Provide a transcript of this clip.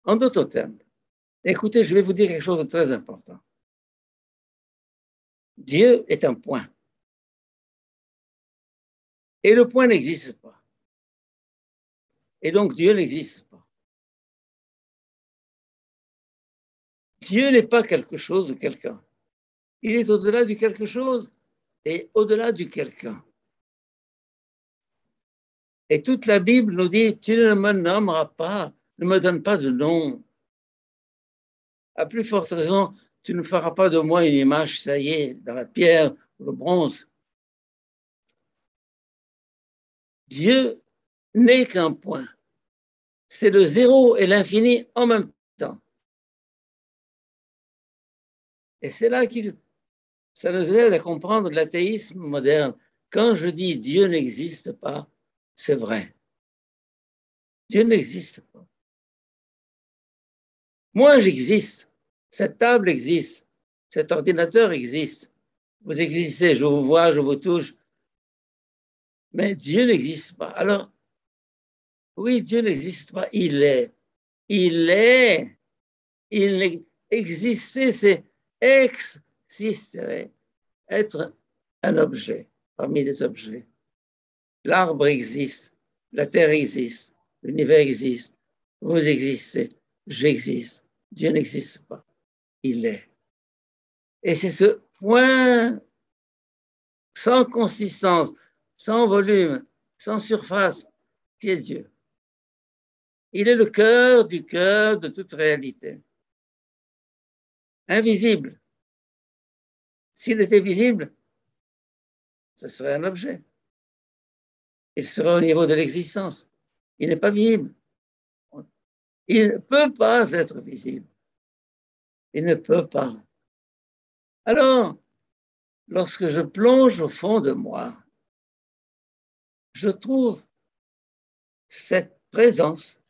En d'autres termes, écoutez, je vais vous dire quelque chose de très important. Dieu est un point. Et le point n'existe pas. Et donc Dieu n'existe pas. Dieu n'est pas quelque chose ou quelqu'un. Il est au-delà du quelque chose et au-delà du quelqu'un. Et toute la Bible nous dit, tu ne me nommeras pas, ne me donne pas de nom. À plus forte raison, tu ne feras pas de moi une image, ça y est, dans la pierre ou le bronze. Dieu n'est qu'un point. C'est le zéro et l'infini en même temps. Et c'est là que ça nous aide à comprendre l'athéisme moderne. Quand je dis Dieu n'existe pas, c'est vrai. Dieu n'existe pas. Moi, j'existe. Cette table existe. Cet ordinateur existe. Vous existez, je vous vois, je vous touche. Mais Dieu n'existe pas. Alors, oui, Dieu n'existe pas. Il est. Il est. Il exister, c'est exister, être un objet parmi les objets. L'arbre existe, la terre existe, l'univers existe, vous existez, j'existe. Dieu n'existe pas, il est. Et c'est ce point sans consistance, sans volume, sans surface, qui est Dieu. Il est le cœur du cœur de toute réalité. Invisible. S'il était visible, ce serait un objet. Il serait au niveau de l'existence. Il n'est pas visible. Il ne peut pas être visible. Il ne peut pas. Alors, lorsque je plonge au fond de moi, je trouve cette présence